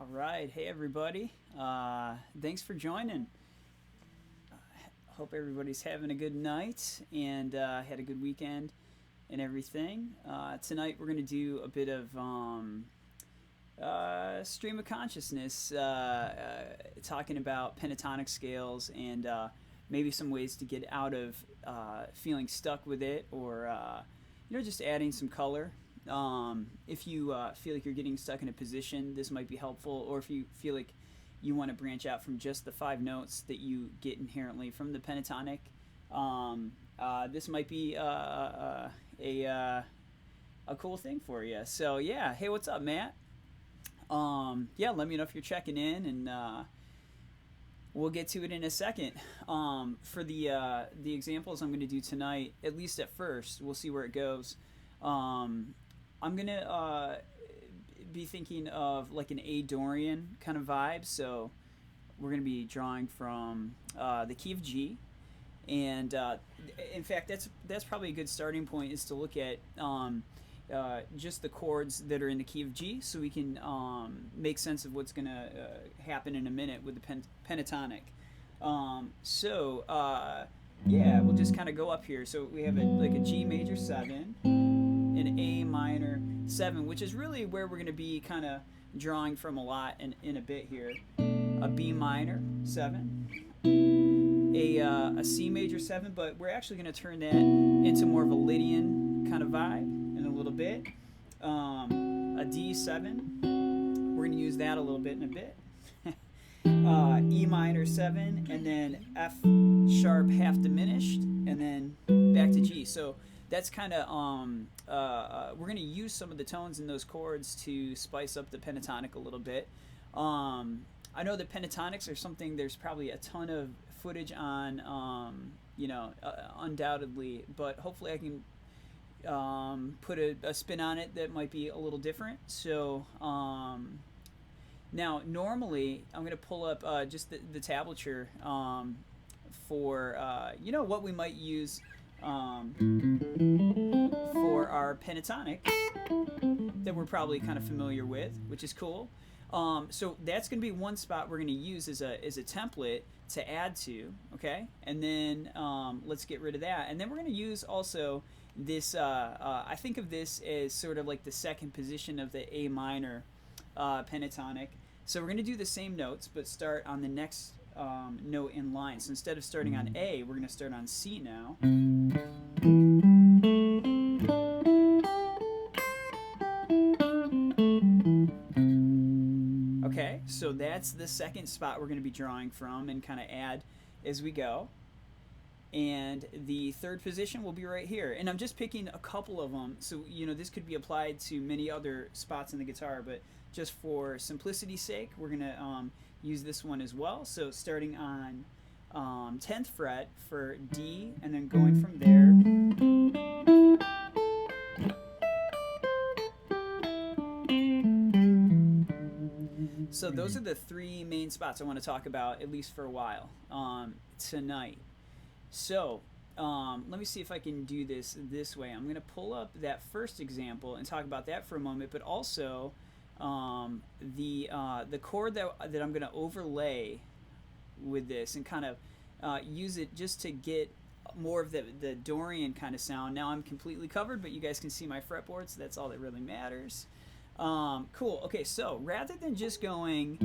All right. Hey, everybody. Thanks for joining. Hope everybody's having a good night and had a good weekend and everything. Tonight, we're going to do a bit of stream of consciousness, talking about pentatonic scales and maybe some ways to get out of feeling stuck with it or, just adding some color. If you feel like you're getting stuck in a position, this might be helpful. Or if you feel like you want to branch out from just the 5 notes that you get inherently from the pentatonic, this might be a cool thing for you. So yeah, hey, what's up, Matt? Yeah, let me know if you're checking in, and we'll get to it in a second. For the examples I'm going to do tonight, at least at first, we'll see where it goes. I'm going to be thinking of like an A Dorian kind of vibe. So we're going to be drawing from the key of G. And in fact, that's probably a good starting point, is to look at just the chords that are in the key of G, so we can make sense of what's going to happen in a minute with the pentatonic. Yeah, we'll just kind of go up here. So we have like a G major 7, an A minor 7, which is really where we're going to be kind of drawing from a lot in a bit here. A B minor 7, a C major 7, but we're actually going to turn that into more of a Lydian kind of vibe in a little bit. A D7, we're going to use that a little bit in a bit. E minor 7, and then F sharp half diminished, and then back to G. So that's kind of we're going to use some of the tones in those chords to spice up the pentatonic a little bit. I know that pentatonics are something there's probably a ton of footage on, undoubtedly, but hopefully I can put a spin on it that might be a little different. So now normally I'm going to pull up just the tablature for what we might use for our pentatonic that we're probably kind of familiar with, which is cool. So that's going to be one spot we're going to use as a template to add to, okay? And then let's get rid of that. And then we're going to use also this, I think of this as sort of like the second position of the A minor pentatonic. So we're going to do the same notes, but start on the next note in line. So instead of starting on A, we're going to start on C now. Okay, so that's the second spot we're going to be drawing from and kind of add as we go. And the third position will be right here. And I'm just picking a couple of them, so this could be applied to many other spots in the guitar, but just for simplicity's sake, we're going to use this one as well. So starting on 10th fret for D, and then going from there. So those are the 3 main spots I want to talk about, at least for a while, tonight. So let me see if I can do this way. I'm going to pull up that first example and talk about that for a moment, but also the chord that I'm going to overlay with this and kind of use it just to get more of the Dorian kind of sound. Now I'm completely covered, but you guys can see my fretboard, so that's all that really matters. Cool. Okay, so rather than just going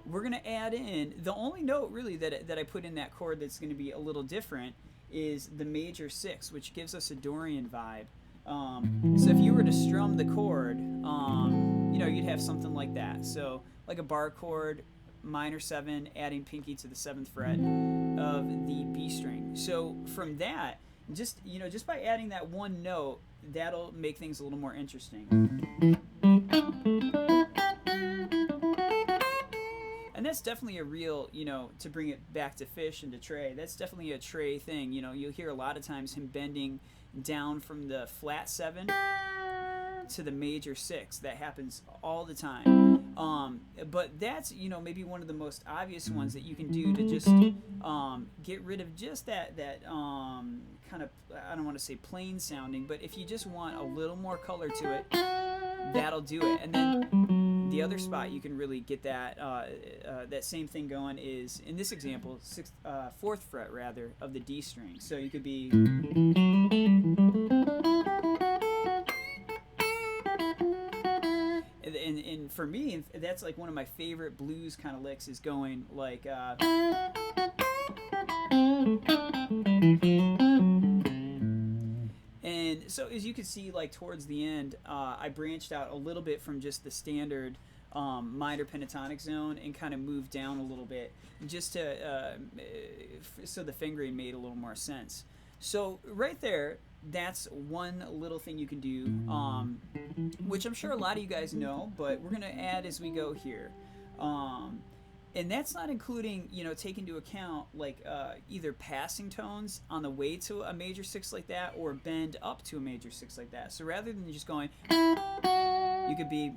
we're going to add in the only note really that I put in that chord that's going to be a little different is the major 6, which gives us a Dorian vibe. So if you were to strum the chord, you'd have something like that. So like a bar chord, minor 7, adding pinky to the 7th fret of the B string. So from that, just by adding that one note, that'll make things a little more interesting. And that's definitely a real, to bring it back to Phish and to Trey, that's definitely a Trey thing. You'll hear a lot of times him bending down from the flat 7 to the major 6. That happens all the time. But that's, maybe one of the most obvious ones that you can do to just get rid of just that kind of, I don't want to say plain sounding, but if you just want a little more color to it, that'll do it. And then the other spot you can really get that that same thing going is, in this example, 4th fret rather of the D string. So you could be, and for me, that's like one of my favorite blues kind of licks, is going like and so as you can see, like towards the end, I branched out a little bit from just the standard minor pentatonic zone and kind of moved down a little bit, just to so the fingering made a little more sense. So right there, that's one little thing you can do, which I'm sure a lot of you guys know, but we're gonna add as we go here. And that's not including, take into account like either passing tones on the way to a major 6 like that, or bend up to a major 6 like that. So rather than just going, you could be,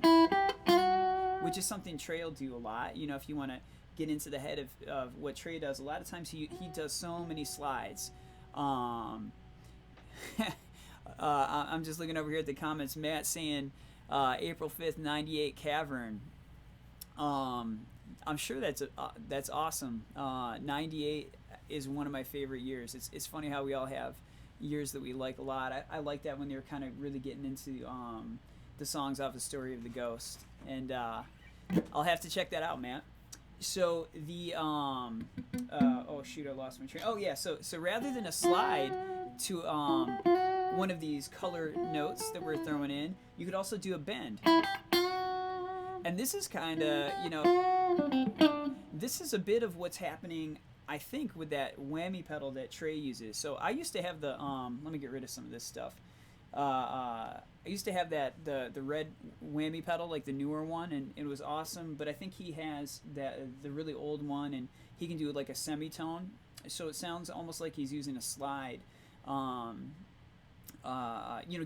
which is something Trey will do a lot. If you want to get into the head of what Trey does, a lot of times he does so many slides. I'm just looking over here at the comments. Matt saying April 5th, 98 Cavern. I'm sure that's awesome. 98 is one of my favorite years. It's funny how we all have years that we like a lot. I like that when they were kind of really getting into the songs off the Story of the Ghost. And I'll have to check that out, Matt. So the oh shoot, I lost my train. Oh yeah, so rather than a slide to one of these color notes that we're throwing in, you could also do a bend. And this is kind of, this is a bit of what's happening, I think, with that whammy pedal that Trey uses. So I used to have the, let me get rid of some of this stuff. I used to have the red whammy pedal, like the newer one, and it was awesome. But I think he has the really old one, and he can do like a semitone, so it sounds almost like he's using a slide.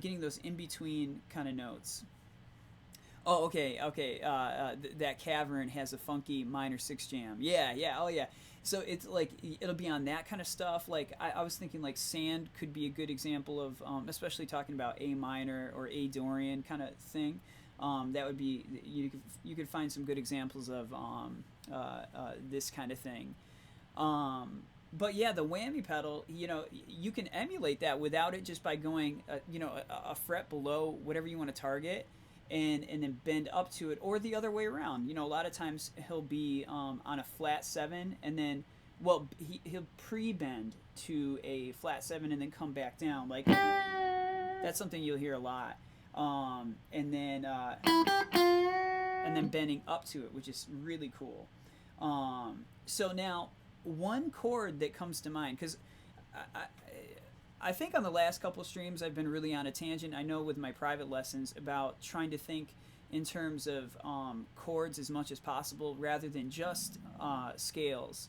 Getting those in between kind of notes. Oh, okay. That Cavern has a funky minor 6 jam. Yeah. Oh, yeah. So it's like, it'll be on that kind of stuff. Like, I was thinking like Sand could be a good example of, especially talking about A minor or A Dorian kind of thing. That would be, you could find some good examples of this kind of thing. But yeah, the whammy pedal, you can emulate that without it, just by going, a fret below whatever you want to target. And then bend up to it, or the other way around. A lot of times he'll be on a flat 7, and then, he'll pre-bend to a flat 7 and then come back down. Like, that's something you'll hear a lot. And then bending up to it, which is really cool. So now, one chord that comes to mind, because I think on the last couple of streams I've been really on a tangent. I know with my private lessons about trying to think in terms of chords as much as possible rather than just scales.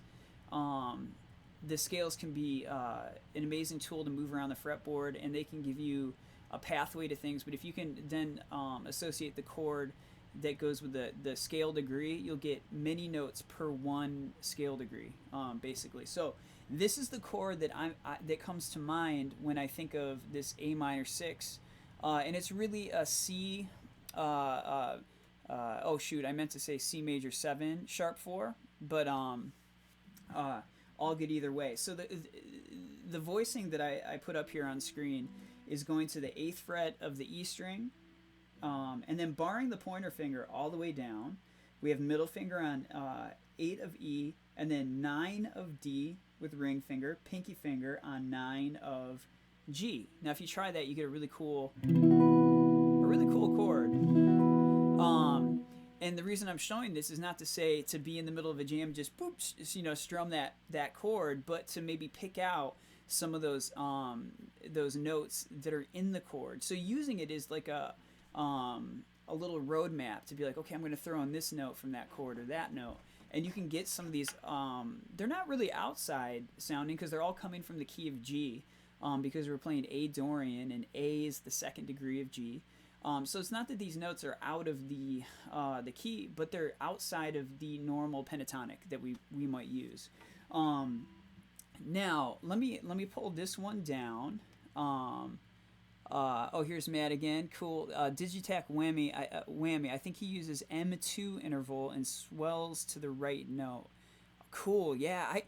The scales can be an amazing tool to move around the fretboard, and they can give you a pathway to things. But if you can then associate the chord that goes with the scale degree, you'll get many notes per one scale degree, basically. So this is the chord that that comes to mind when I think of this A minor 6, and it's really a C. Oh shoot, I meant to say C major 7 sharp 4, but all good either way. So the voicing that I put up here on screen is going to the 8th fret of the E string, and then barring the pointer finger all the way down, we have middle finger on 8 of E, and then 9 of D with ring finger, pinky finger on 9 of G. Now if you try that, you get a really cool chord. And the reason I'm showing this is not to say to be in the middle of a jam, just boop, strum that chord, but to maybe pick out some of those notes that are in the chord. So using it is like a little roadmap to be like, okay, I'm going to throw in this note from that chord or that note. And you can get some of these, they're not really outside sounding because they're all coming from the key of G, because we're playing A Dorian, and A is the 2nd degree of G. So it's not that these notes are out of the key, but they're outside of the normal pentatonic that we might use. Now let me pull this one down. Oh, here's Matt again. Cool. Digitac whammy. I think he uses M2 interval and swells to the right note. Cool. Yeah.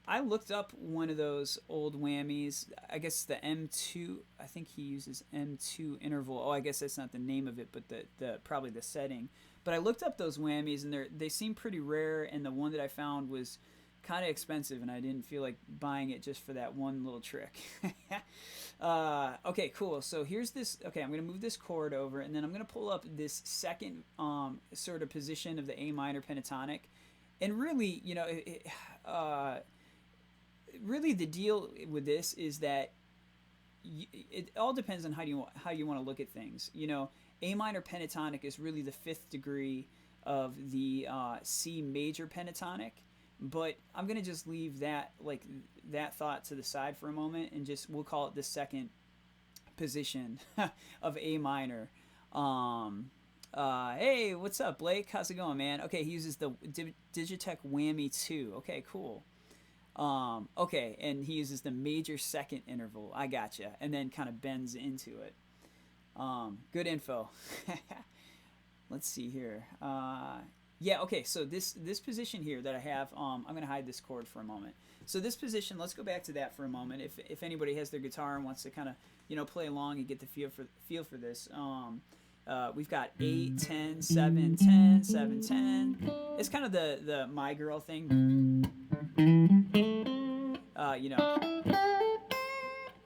I looked up one of those old whammies. I guess the M2. I think he uses M2 interval. Oh, I guess that's not the name of it, but the probably the setting. But I looked up those whammies, and they seem pretty rare. And the one that I found was kind of expensive, and I didn't feel like buying it just for that one little trick. Okay, cool. So here's this. Okay, I'm going to move this chord over, and then I'm going to pull up this second sort of position of the A minor pentatonic. And really, really the deal with this is that it all depends on how you want to look at things. A minor pentatonic is really the fifth degree of the C major pentatonic. But I'm going to just leave that thought to the side for a moment, and we'll call it the second position of A minor. Hey, what's up, Blake? How's it going, man? Okay, he uses the Digitech whammy 2. Okay, cool. Okay, and he uses the major second interval. I gotcha. And then kind of bends into it. Good info. Let's see here. Yeah, okay, so this position here that I have, I'm going to hide this chord for a moment. So this position, let's go back to that for a moment. If anybody has their guitar and wants to kind of, play along and get the feel for this, we've got 8, 10, 7, 10, 7, 10. It's kind of the My Girl thing.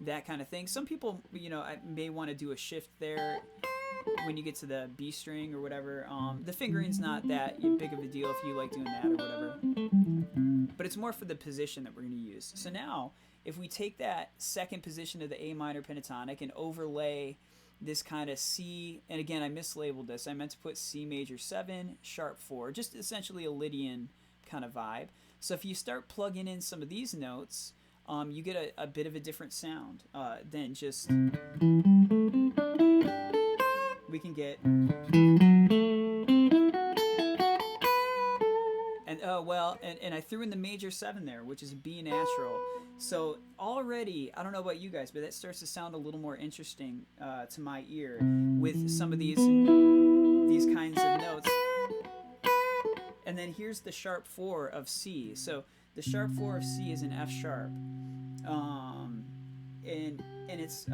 That kind of thing. Some people, may want to do a shift there when you get to the B string or whatever. The fingering's not that big of a deal if you like doing that or whatever. But it's more for the position that we're going to use. So now, if we take that second position of the A minor pentatonic and overlay this kind of C, and again, I mislabeled this. I meant to put C major 7, sharp 4, just essentially a Lydian kind of vibe. So if you start plugging in some of these notes, you get a bit of a different sound than just... We can get... And I threw in the major 7 there, which is a B natural. So already, I don't know about you guys, but that starts to sound a little more interesting to my ear with some of these kinds of notes. And then here's the sharp 4 of C. So the sharp 4 of C is an F sharp. And it's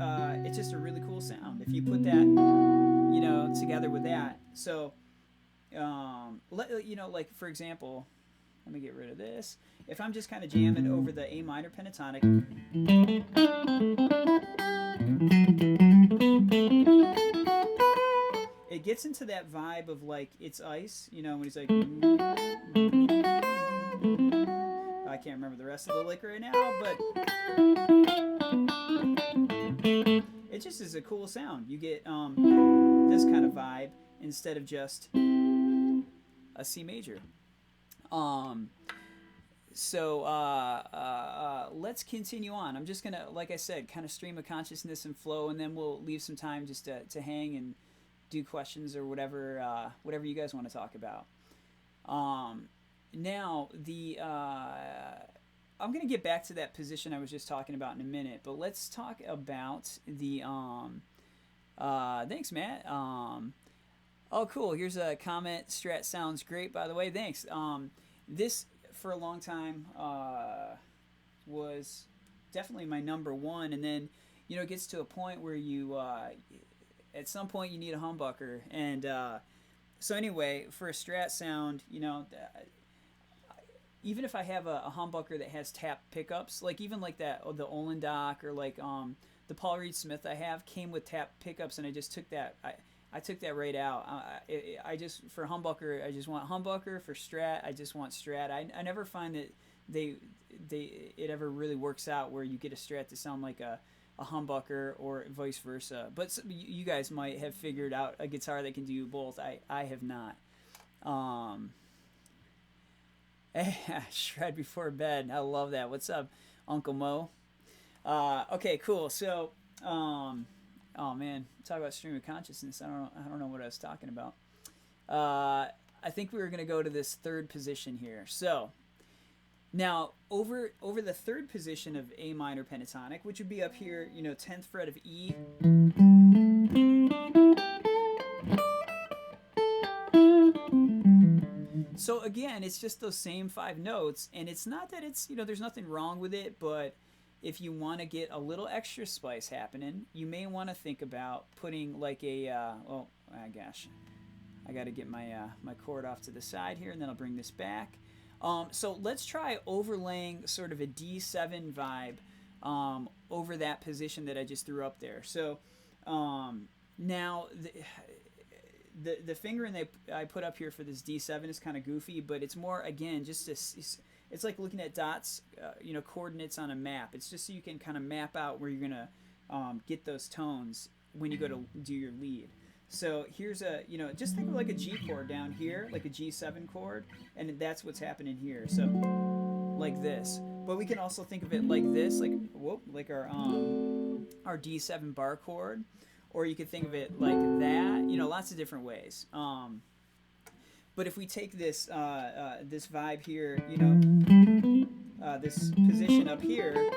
just a really cool sound if you put that together with that. So like for example, let me get rid of this. If I'm just kind of jamming over the A minor pentatonic, it gets into that vibe of like It's Ice, when he's like, I can't remember the rest of the lick right now, but it just is a cool sound. You get this kind of vibe instead of just a C major. Let's continue on. I'm just gonna, like I said, kind of stream of consciousness and flow, and then we'll leave some time just to hang and do questions or whatever you guys want to talk about. Now I'm gonna get back to that position I was just talking about in a minute, but let's talk about the thanks, Matt. Oh, cool. Here's a comment. Strat sounds great, by the way. Thanks. This, for a long time, was definitely my number one. And then, it gets to a point where you, at some point, you need a humbucker. And so anyway, for a Strat sound, even if I have a humbucker that has tap pickups, like even like that, the Olendock or like the Paul Reed Smith I have came with tap pickups, and I just took that. I took that right out. I just, for humbucker, I just want humbucker. For Strat, I just want Strat. I never find that it ever really works out where you get a Strat to sound like a humbucker or vice versa. But you guys might have figured out a guitar that can do both. I have not. Shred before bed. I love that. What's up, Uncle Mo? Okay, cool. So, Oh man, talk about stream of consciousness. I don't know what I was talking about. I think we were gonna go to this third position here. So now over the third position of A minor pentatonic, which would be up here, 10th fret of E. So again, it's just those same 5 notes, and it's not that it's, there's nothing wrong with it, but if you want to get a little extra spice happening, you may want to think about putting like a, gosh, I got to get my my chord off to the side here, and then I'll bring this back. So let's try overlaying sort of a D7 vibe over that position that I just threw up there. So now the fingering that I put up here for this D7 is kind of goofy, but it's more, again, just it's like looking at dots, coordinates on a map. It's just so you can kind of map out where you're going to get those tones when you go to do your lead. So here's a, just think of like a G chord down here, like a G7 chord, and that's what's happening here. So like this. But we can also think of it like this, like our D7 bar chord. Or you could think of it like that, lots of different ways. But if we take this this vibe here, this position up here,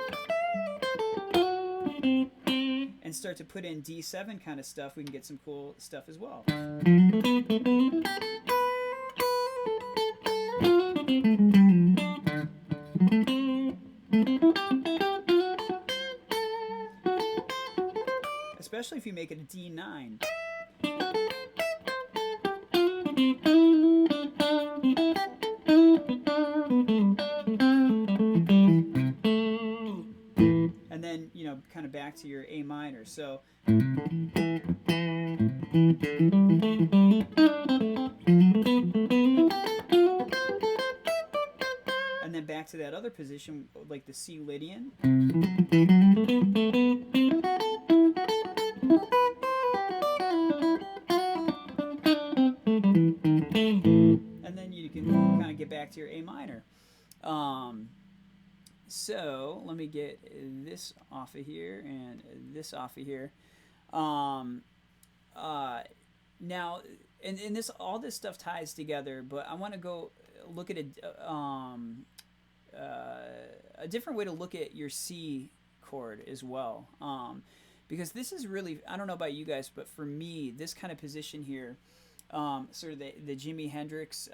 and start to put in D7 kind of stuff, we can get some cool stuff as well. Especially if you make it a D9. And then, kind of back to your A minor. So and then back to that other position, like the C Lydian. And then you can kind of get back to your A minor. So let me get this off of here and this off of here. Now, and this, all this stuff ties together, but I want to go look at a different way to look at your C chord as well. Because this is really, I don't know about you guys, but for me, this kind of position here, sort of the Jimi Hendrix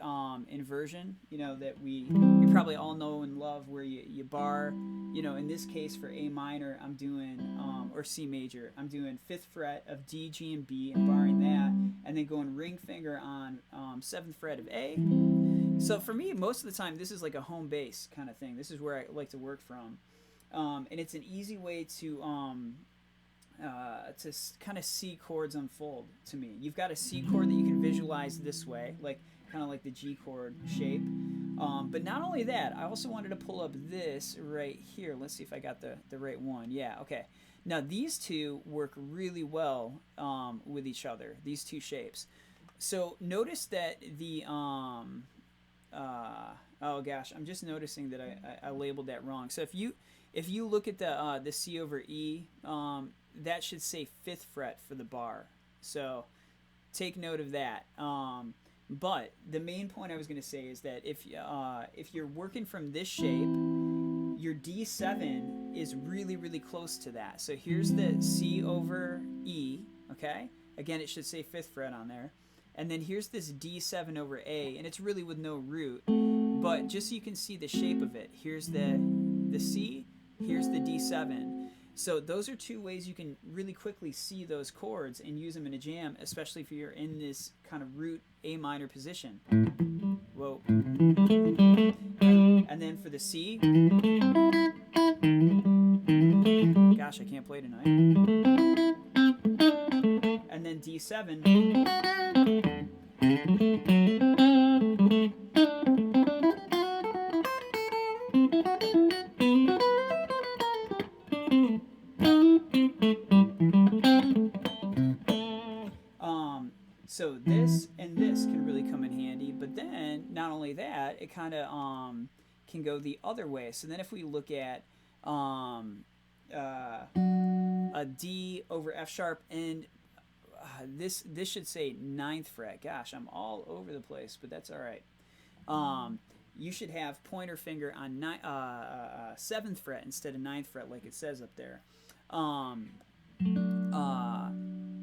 inversion, that we probably all know and love, where you bar, in this case for A minor, I'm doing, or C major, I'm doing 5th fret of D, G, and B, and barring that, and then going ring finger on 7th fret of A. So for me, most of the time, this is like a home base kind of thing. This is where I like to work from, and it's an easy way to kind of see chords unfold to me. You've got a C chord that you can visualize this way, like kind of like the G chord shape. But not only that, I also wanted to pull up this right here. Let's see if I got the right one. Yeah, okay. Now these two work really well with each other, these two shapes. So notice that the, oh gosh, I'm just noticing that I labeled that wrong. So if you look at the C over E, that should say 5th fret for the bar. So take note of that. But the main point I was going to say is that if you're working from this shape, your D7 is really, really close to that. So here's the C over E, okay? Again, it should say 5th fret on there. And then here's this D7 over A, and it's really with no root. But just so you can see the shape of it, here's the C, here's the D7. So those are two ways you can really quickly see those chords and use them in a jam, especially if you're in this kind of root A minor position. Whoa. And then for the C, gosh, I can't play tonight. And then D7. So this and this can really come in handy, but then not only that, it kind of can go the other way. So then if we look at a D over F sharp, and this should say 9th fret. Gosh, I'm all over the place, but that's all right. You should have pointer finger on 7th fret instead of 9th fret, like it says up there.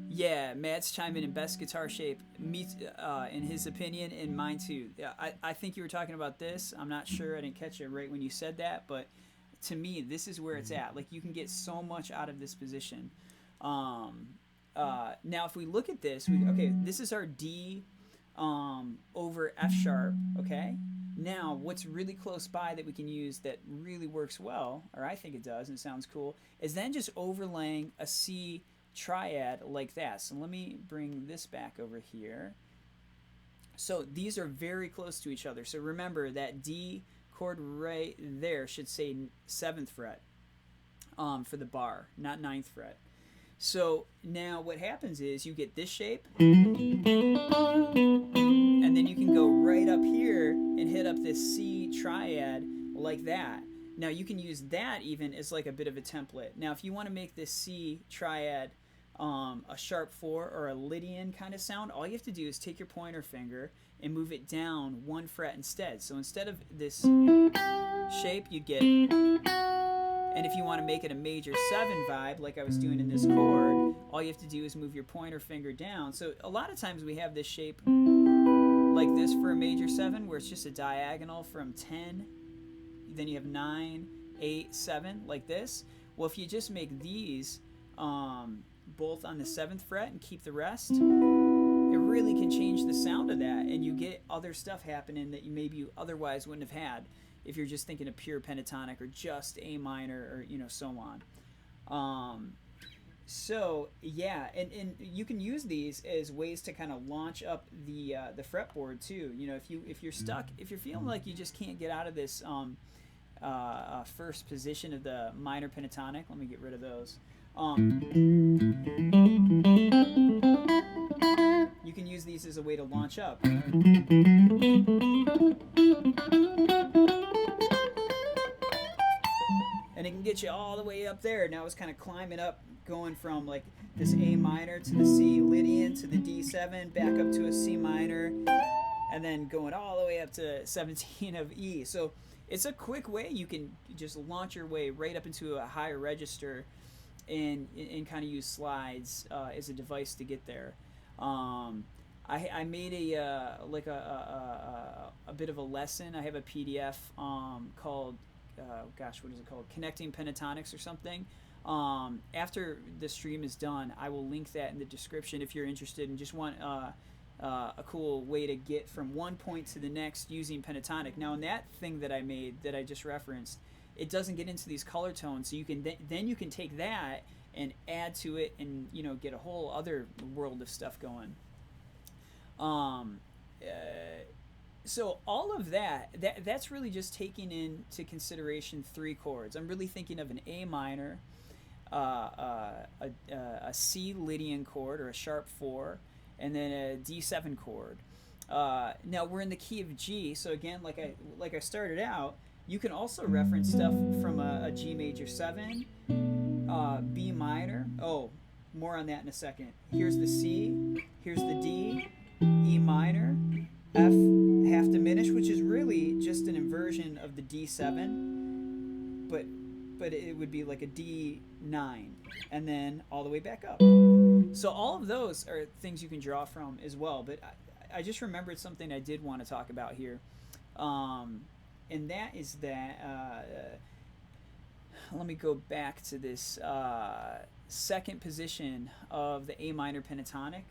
Yeah, Matt's chiming in best guitar shape. Me, in his opinion, and mine too. I think you were talking about this. I'm not sure. I didn't catch it right when you said that, but to me, this is where it's at. Like, you can get so much out of this position. Now, if we look at this, okay, this is our D over F sharp, okay? Now, what's really close by that we can use that really works well, or I think it does, and it sounds cool, is then just overlaying a C triad like that. So let me bring this back over here. So these are very close to each other. So remember that D chord right there should say 7th fret for the bar, not 9th fret. So now what happens is you get this shape, and then you can go right up here and hit up this C triad like that. Now you can use that even as like a bit of a template. Now if you want to make this C triad a sharp 4 or a Lydian kind of sound, all you have to do is take your pointer finger and move it down 1 fret instead. So instead of this shape, you get, and if you want to make it a major 7 vibe like I was doing in this chord, all you have to do is move your pointer finger down. So a lot of times we have this shape like this for a major 7 where it's just a diagonal from 10, then you have 9, 8, 7 like this. Well, if you just make these both on the 7th fret and keep the rest, it really can change the sound of that, and you get other stuff happening that you maybe otherwise wouldn't have had if you're just thinking of pure pentatonic or just A minor or so on. So yeah, and you can use these as ways to kind of launch up the fretboard too. If you're stuck, if you're feeling like you just can't get out of this first position of the minor pentatonic, let me get rid of those. You can use these as a way to launch up. And it can get you all the way up there. Now it's kind of climbing up, going from like this A minor to the C Lydian to the D7, back up to a C minor, and then going all the way up to 17 of E. So it's a quick way you can just launch your way right up into a higher register and kind of use slides as a device to get there. I made a bit of a lesson. I have a PDF called gosh, what is it called? Connecting Pentatonix or something. After the stream is done, I will link that in the description if you're interested and just want a cool way to get from one point to the next using pentatonic. Now, in that thing that I made that I just referenced, it doesn't get into these color tones, so you can then you can take that and add to it and get a whole other world of stuff going. So all of that's really just taking into consideration 3 chords. I'm really thinking of an A minor, a C Lydian chord or a sharp 4, and then a D7 chord. Now we're in the key of G, so again, like I started out, you can also reference stuff from a G major 7, B minor. Oh, more on that in a second. Here's the C, here's the D, E minor, F half diminished, which is really just an inversion of the D7, but it would be like a D9, and then all the way back up. So all of those are things you can draw from as well, but I just remembered something I did want to talk about here. And that is that, let me go back to this second position of the A minor pentatonic,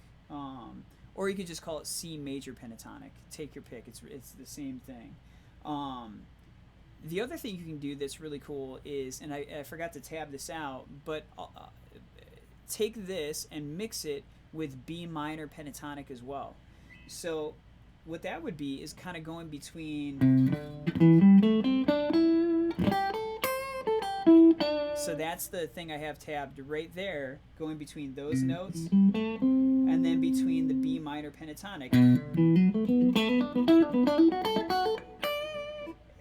or you could just call it C major pentatonic. Take your pick, it's the same thing. The other thing you can do that's really cool is, and I forgot to tab this out, but take this and mix it with B minor pentatonic as well. So what that would be is kind of going between, so that's the thing I have tabbed right there, going between those notes and then between the B minor pentatonic.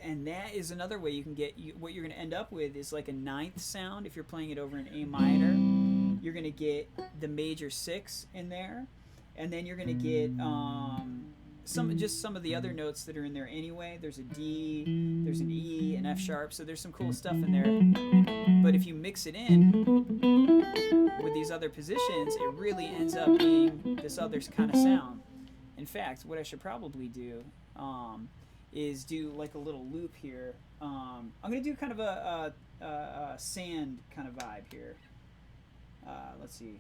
And that is another way you can get, what you're going to end up with is like a 9th sound if you're playing it over an A minor. you're going to get the major 6 in there, and then you're going to get some of the other notes that are in there anyway. There's a D, there's an E, an F sharp, so there's some cool stuff in there. But if you mix it in with these other positions, it really ends up being this other kind of sound. In fact, what I should probably do is do like a little loop here. I'm going to do kind of a sand kind of vibe here. Let's see.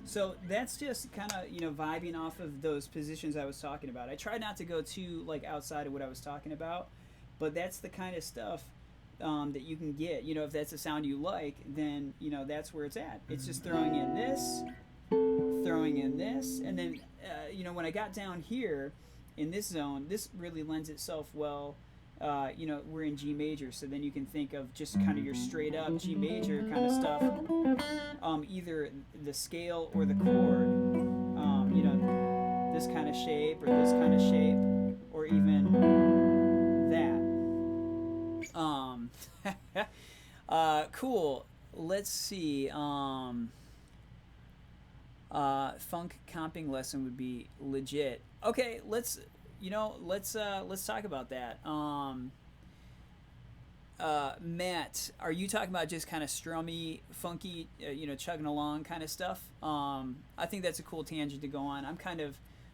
So that's just kind of, vibing off of those positions I was talking about. I tried not to go too like outside of what I was talking about, but that's the kind of stuff that you can get. If that's a sound you like, then that's where it's at. It's just throwing in this, and then when I got down here in this zone, this really lends itself well. We're in G major, so then you can think of just kind of your straight up G major kind of stuff, either the scale or the chord, this kind of shape or this kind of shape, or even that. Cool. Let's see. Funk comping lesson would be legit. Okay, let's talk about that. Matt, are you talking about just kind of strummy, funky, chugging along kind of stuff? I think that's a cool tangent to go on.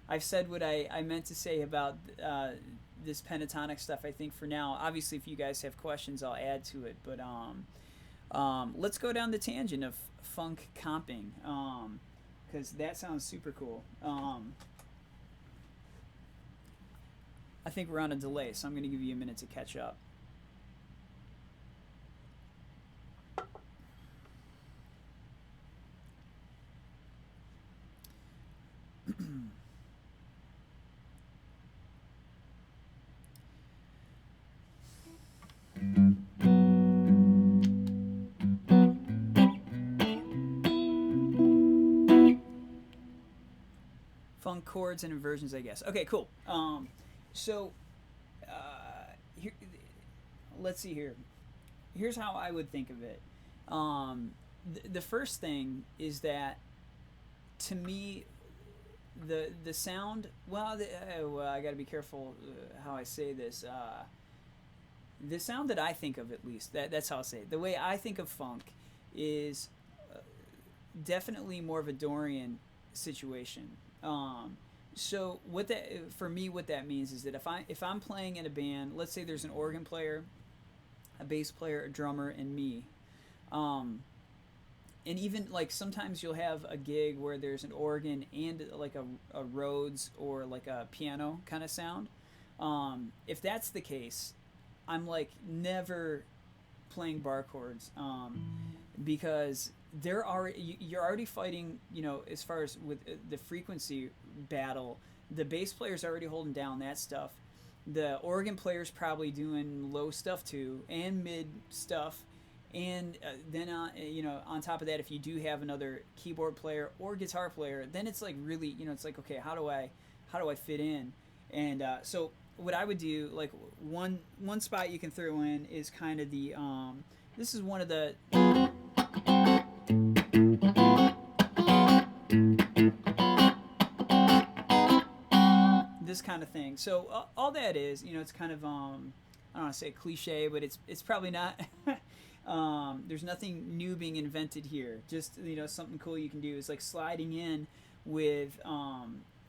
I've said what I meant to say about this pentatonic stuff, I think, for now. Obviously, if you guys have questions, I'll add to it. But let's go down the tangent of funk comping, because that sounds super cool. I think we're on a delay, so I'm going to give you a minute to catch up. Funk chords and inversions, I guess. Okay, cool. So, here, let's see here. Here's how I would think of it. The first thing is that, to me, the sound. Well, I got to be careful how I say this. The sound that I think of, at least, that's how I say it. The way I think of funk is definitely more of a Dorian situation. So what that means is that if I'm playing in a band, let's say there's an organ player, a bass player, a drummer, and me, and even like sometimes you'll have a gig where there's an organ and like a Rhodes or like a piano kind of sound. If that's the case, I'm like never playing bar chords, because you're already fighting, as far as with the frequency battle. The bass player's already holding down that stuff. The organ player's probably doing low stuff too, and mid stuff, and then on top of that, if you do have another keyboard player or guitar player, then it's like really, it's like, okay, how do I fit in? And so what I would do, like one spot you can throw in is kind of the this is one of the. this kind of thing. So all that is, it's kind of I don't want to say cliche, but it's probably not. There's nothing new being invented here. Just something cool you can do is like sliding in with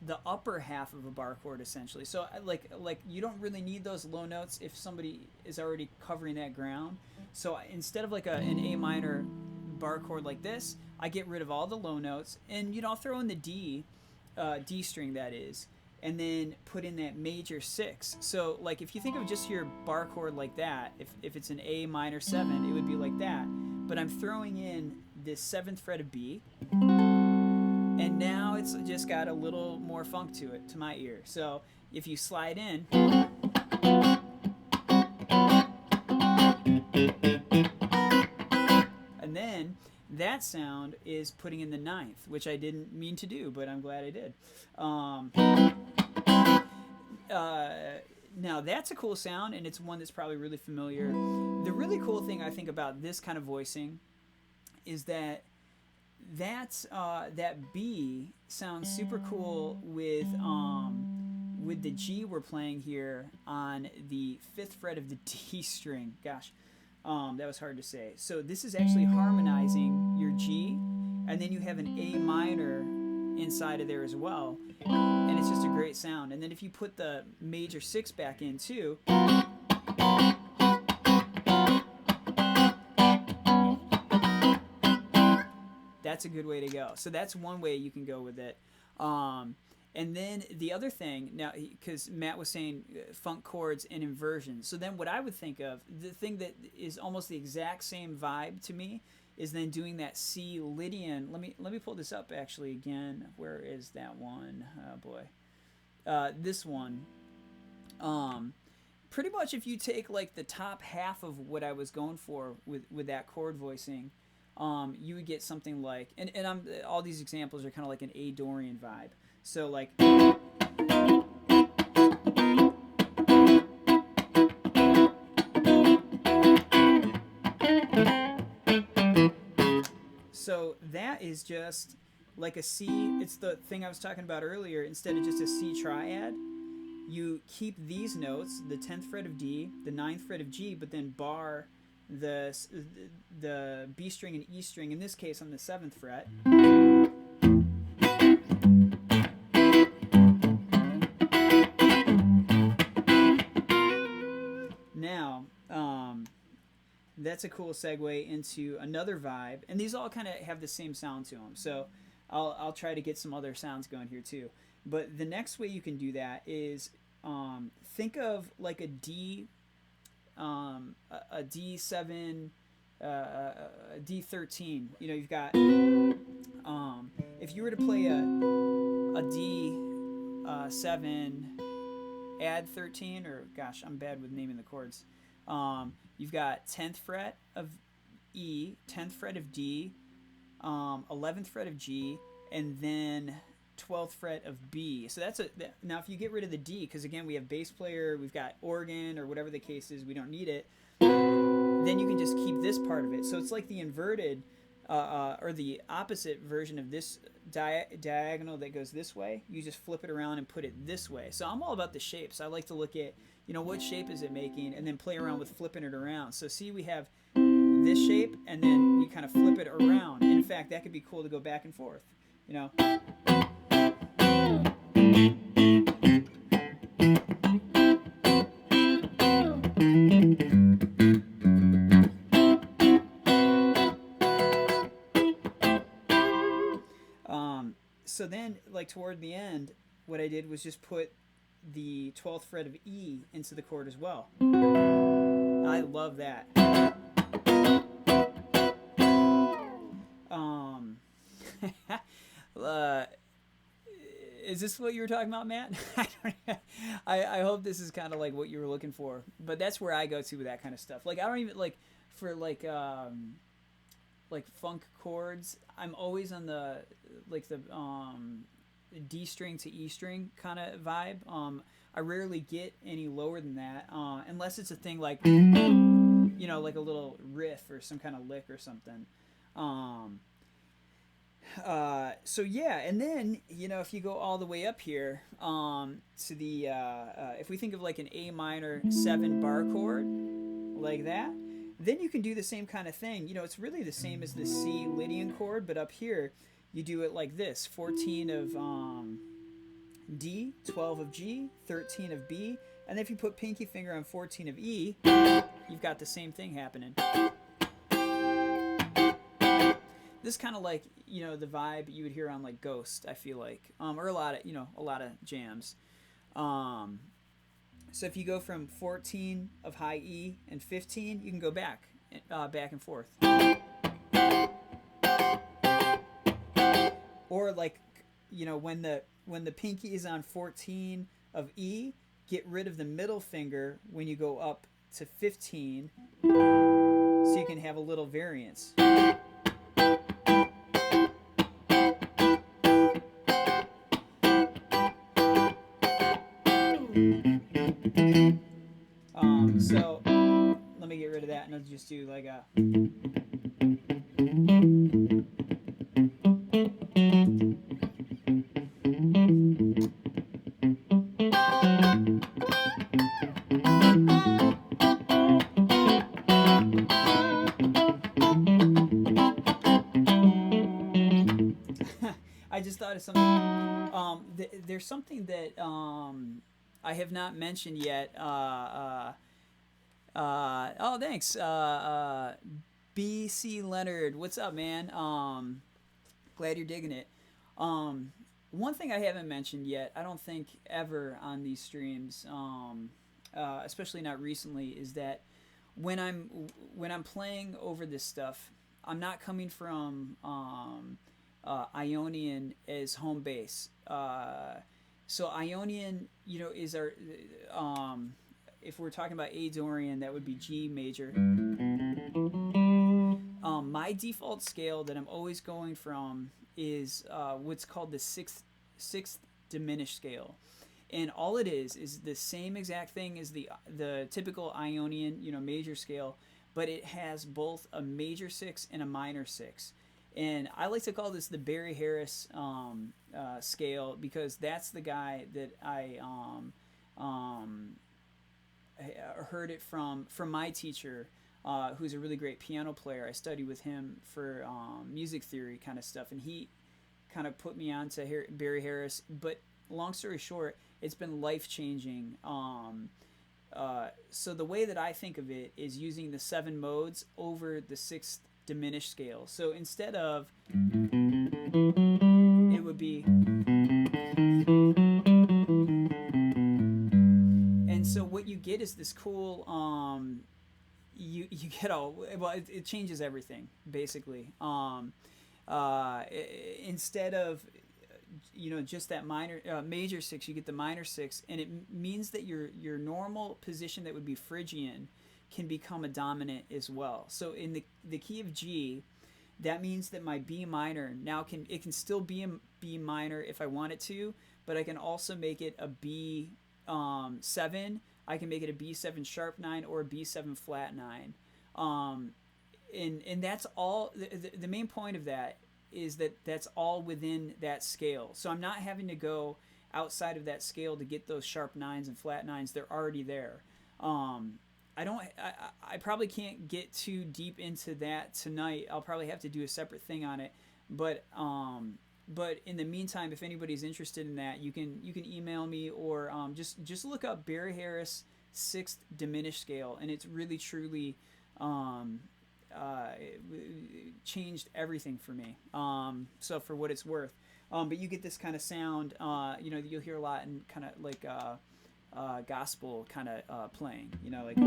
the upper half of a bar chord essentially. So like you don't really need those low notes if somebody is already covering that ground. So instead of like an A minor bar chord like this, I get rid of all the low notes, and I'll throw in the D string, that is, and then put in that major 6. So like if you think of just your bar chord like that, if it's an A minor 7, it would be like that. But I'm throwing in this 7th fret of B, and now it's just got a little more funk to it, to my ear. So if you slide in, and then that sound is putting in the 9th, which I didn't mean to do, but I'm glad I did. Now that's a cool sound, and it's one that's probably really familiar. The really cool thing I think about this kind of voicing is that B sounds super cool with the G we're playing here on the 5th fret of the D string. Gosh, that was hard to say. So this is actually harmonizing your G, and then you have an A minor inside of there as well, and it's just a great sound. And then if you put the major 6 back in too, that's a good way to go. So that's one way you can go with it. And then the other thing, now, because Matt was saying funk chords and inversions. So then what I would think of, the thing that is almost the exact same vibe to me, is then doing that C Lydian. Let me pull this up actually again. Where is that one? Oh boy. This one. Pretty much if you take like the top half of what I was going for with that chord voicing, you would get something like, and all these examples are kind of like an A Dorian vibe. So like, so that is just like a C. It's the thing I was talking about earlier. Instead of just a C triad, you keep these notes, the 10th fret of D, the 9th fret of G, but then bar the B string and E string, in this case on the 7th fret. Now, that's a cool segue into another vibe, and these all kind of have the same sound to them. So I'll try to get some other sounds going here too. But the next way you can do that is think of like a D, a D7, a D13. You've got if you were to play a D7, add 13, or gosh, I'm bad with naming the chords. You've got 10th fret of E, 10th fret of D, 11th fret of G, and then 12th fret of B. So now if you get rid of the D, because again we have bass player, we've got organ, or whatever the case is, we don't need it, then you can just keep this part of it. So it's like the inverted or the opposite version of this diagonal that goes this way. You just flip it around and put it this way. So I'm all about the shapes. I like to look at what shape is it making, and then play around with flipping it around. So see, we have this shape, and then we kind of flip it around. And in fact, that could be cool to go back and forth. So then, like toward the end, what I did was just put the 12th fret of E into the chord as well. I love that. Is this what you were talking about, Matt? I hope this is kind of like what you were looking for. But that's where I go to with that kind of stuff. Like I don't even like for like funk chords. I'm always on the D string to E string kind of vibe. I rarely get any lower than that, unless it's a thing like like a little riff or some kind of lick or something. So yeah, and then if you go all the way up here to the if we think of like an A minor 7 bar chord like that, then you can do the same kind of thing. It's really the same as the C Lydian chord, but up here you do it like this: 14 of D, 12 of G, 13 of B, and then if you put pinky finger on 14 of E, you've got the same thing happening. This is kind of like the vibe you would hear on like Ghost, I feel like, or a lot of jams. So if you go from 14 of high E and 15, you can go back and forth. Or like when the pinky is on 14 of E, get rid of the middle finger when you go up to 15, so you can have a little variance. So let me get rid of that, and I'll just do like a. I just thought of something. There's something that I have not mentioned yet. Oh, thanks. BC Leonard, what's up, man? Glad you're digging it. One thing I haven't mentioned yet, I don't think ever on these streams, especially not recently, is that when I'm playing over this stuff, I'm not coming from Ionian as home base. So Ionian, is our if we're talking about A Dorian, that would be G major. My default scale that I'm always going from is what's called the sixth diminished scale, and all it is the same exact thing as the typical Ionian major scale, but it has both a major 6 and a minor 6. And I like to call this the Barry Harris scale, because that's the guy that I heard it from my teacher, who's a really great piano player. I studied with him for music theory kind of stuff, and he kind of put me on to Barry Harris. But long story short, it's been life-changing. So the way that I think of it is using the 7 modes over the 6th diminished scale. So instead of, it would be, and so what you get is this cool you get it changes everything basically. Instead of just that minor major 6, you get the minor 6, and it means that your normal position that would be Phrygian can become a dominant as well. So in the key of G, that means that my B minor now can still be a B minor if I want it to, but I can also make it a B 7. I can make it a B7 sharp 9 or a B7 flat 9. And that's all. The main point of that is that that's all within that scale. So I'm not having to go outside of that scale to get those sharp 9s and flat 9s. They're already there. I probably can't get too deep into that tonight. I'll probably have to do a separate thing on it. But in the meantime, if anybody's interested in that, you can email me, or just look up Barry Harris 6th diminished scale, and it's really truly it changed everything for me. So for what it's worth, but you get this kind of sound, you'll hear a lot in kind of like gospel kind of playing, like.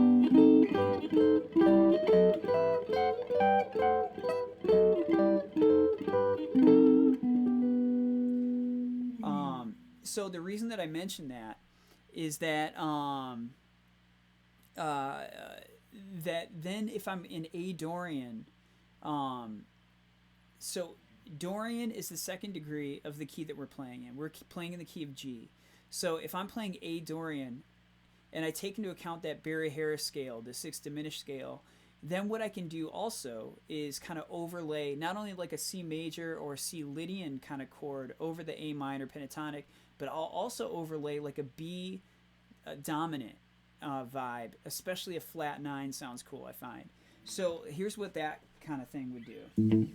So the reason that I mentioned that is that that then if I'm in A Dorian, so Dorian is the 2nd degree of the key that we're playing in. We're playing in the key of G. So if I'm playing A Dorian, and I take into account that Barry Harris scale, the 6th diminished scale, then what I can do also is kind of overlay not only like a C major or C Lydian kind of chord over the A minor pentatonic, but I'll also overlay like a B dominant vibe, especially a flat 9 sounds cool, I find. So here's what that kind of thing would do.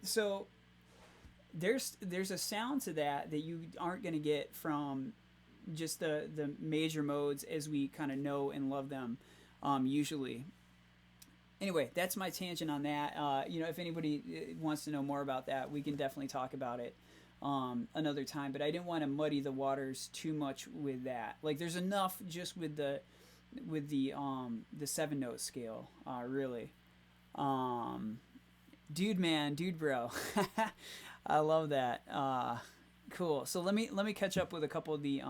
So there's a sound to that you aren't going to get from just the major modes as we kind of know and love them usually. Anyway, that's my tangent on that. If anybody wants to know more about that, we can definitely talk about it another time. But I didn't want to muddy the waters too much with that. Like, there's enough just with the 7-note scale, really. Dude bro. I love that. Cool. So let me catch up with a couple of the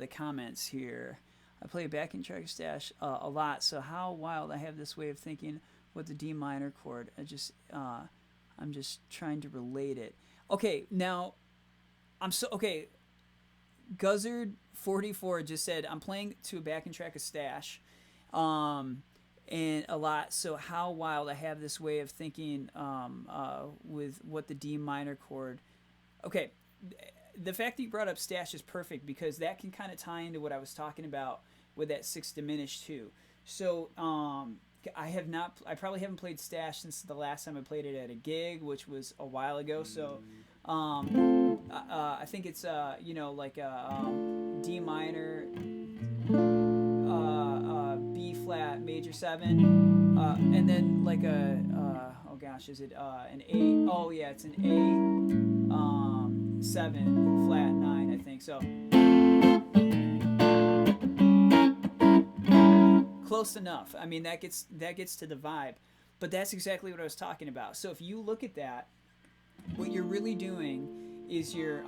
comments here. I play backing track stash a lot, so how wild. I have this way of thinking with the D minor chord. I'm just trying to relate it. Okay, now Guzzard 44 just said I'm playing to a backing track of stash. And a lot. So how wild. I have this way of thinking with what the D minor chord. Okay, the fact that you brought up stash is perfect because that can kind of tie into what I was talking about with that 6 diminished too. So I probably haven't played stash since the last time I played it at a gig, which was a while ago. So I think it's like a D minor, B flat major 7, and then like is it an A? Oh yeah, it's an A 7 flat 9, I think. So close enough. I mean, that gets to the vibe, but that's exactly what I was talking about. So if you look at that, what you're really doing is you're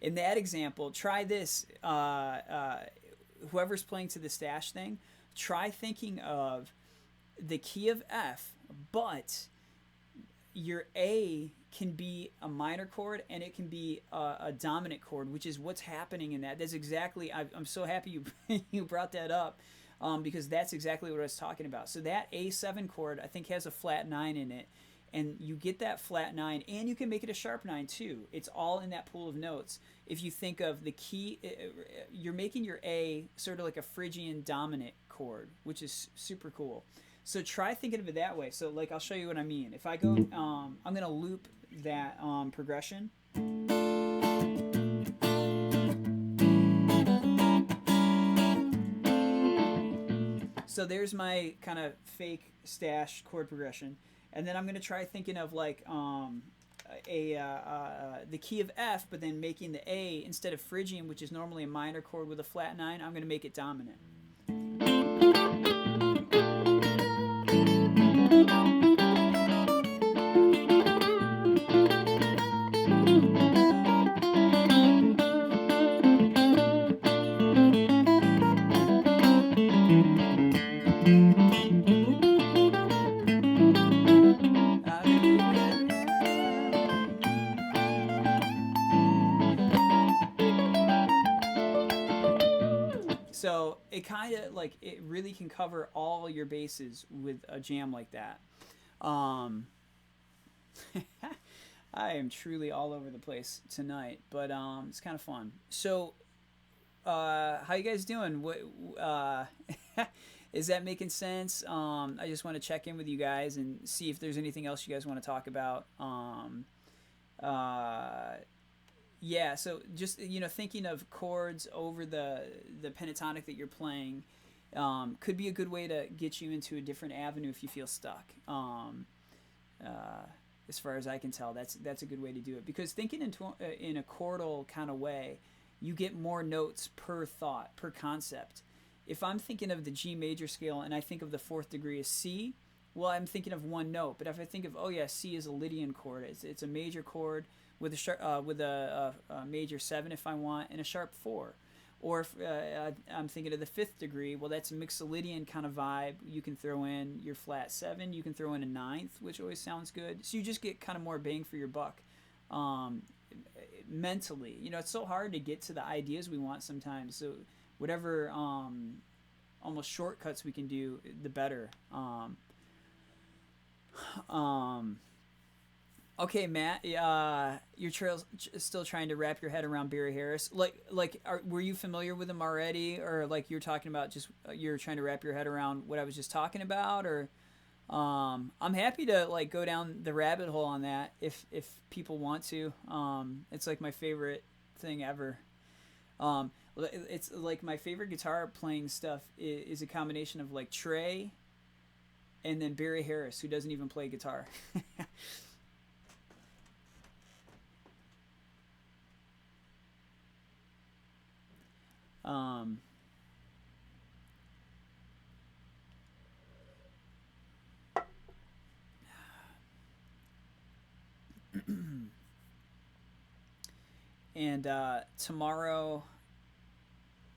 in that example, try this. Whoever's playing to the stash thing, try thinking of the key of F, but your A can be a minor chord and it can be a dominant chord, which is what's happening in that. That's exactly, I'm so happy you brought that up because that's exactly what I was talking about. So that A7 chord, I think, has a flat 9 in it, and you get that flat 9, and you can make it a sharp 9 too. It's all in that pool of notes. If you think of the key, you're making your A sort of like a Phrygian dominant chord, which is super cool. So try thinking of it that way. So like, I'll show you what I mean. If I go, I'm going to loop that progression. So there's my kind of fake stash chord progression. And then I'm going to try thinking of like the key of F, but then making the A, instead of Phrygian, which is normally a minor chord with a flat 9, I'm going to make it dominant. So it kind of like, it really can cover all your bases with a jam like that. I am truly all over the place tonight, but it's kind of fun. So how you guys doing? What is that making sense? I just want to check in with you guys and see if there's anything else you guys want to talk about. Yeah, so just, thinking of chords over the pentatonic that you're playing could be a good way to get you into a different avenue if you feel stuck. As far as I can tell, that's a good way to do it, because thinking in a chordal kind of way, you get more notes per thought, per concept. if I'm thinking of the G major scale and I think of the fourth degree as C, well, I'm thinking of one note. But if I think of, oh yeah, C is a Lydian chord, it's a major chord with a major 7 if I want, and a sharp 4. Or if I'm thinking of the fifth degree, well, that's a Mixolydian kind of vibe. You can throw in your flat 7. You can throw in a ninth, which always sounds good. So you just get kind of more bang for your buck mentally. You know, it's so hard to get to the ideas we want sometimes. So whatever almost shortcuts we can do, the better. Okay, Matt. You're still trying to wrap your head around Barry Harris. Were you familiar with him already, or like you're talking about just you're trying to wrap your head around what I was just talking about, or I'm happy to like go down the rabbit hole on that if people want to. It's like my favorite thing ever. It's like my favorite guitar playing stuff is a combination of like Trey and then Barry Harris, who doesn't even play guitar. And tomorrow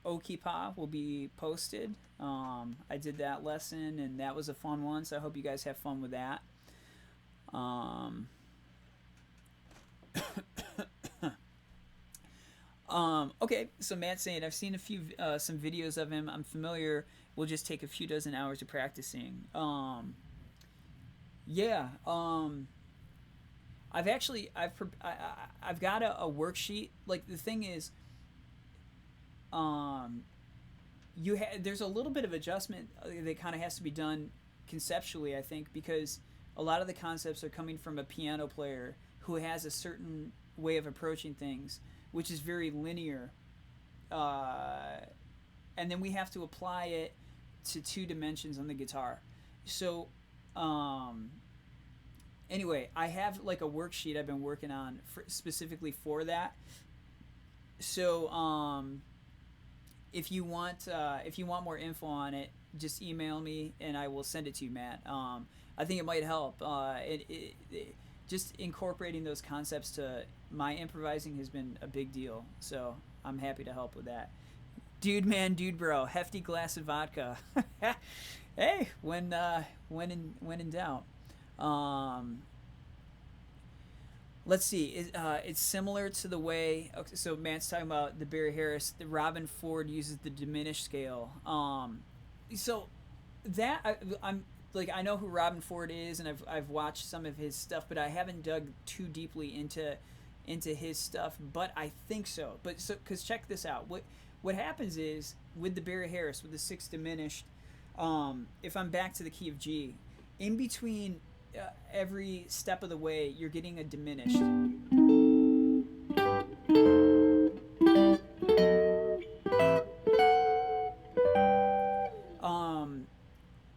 Okipa will be posted. I did that lesson and that was a fun one, so I hope you guys have fun with that. Okay, so Matt's saying I've seen some videos of him. I'm familiar. We'll just take a few dozen hours of practicing. Yeah. I've got a worksheet. Like the thing is, there's a little bit of adjustment that kind of has to be done conceptually, I think, because a lot of the concepts are coming from a piano player who has a certain way of approaching things, which is very linear, and then we have to apply it to 2 dimensions on the guitar. So anyway, I have like a worksheet I've been working on specifically for that. So if you want more info on it, just email me and I will send it to you, Matt. I think it might help. Just incorporating those concepts to my improvising has been a big deal, so I'm happy to help with that. Dude, man, dude, bro, hefty glass of vodka. Hey, when in doubt. Let's see. It's similar to the way. Okay, so Matt's talking about the Barry Harris. The Robin Ford uses the diminished scale. So that I'm like, I know who Robin Ford is, and I've watched some of his stuff, but I haven't dug too deeply into his stuff. But I think so. But so because check this out. What happens is with the Barry Harris with the 6th diminished, if I'm back to the key of G, in between every step of the way, you're getting a diminished.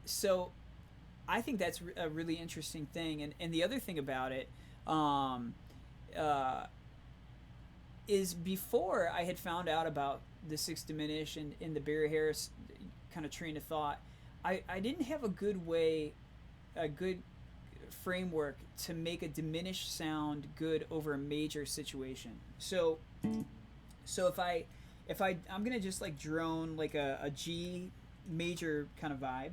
So I think that's a really interesting thing, and the other thing about it is before I had found out about the 6th diminished and in the Barry Harris kind of train of thought, I didn't have a good framework to make a diminished sound good over a major situation. So if I'm gonna just like drone like a G major kind of vibe.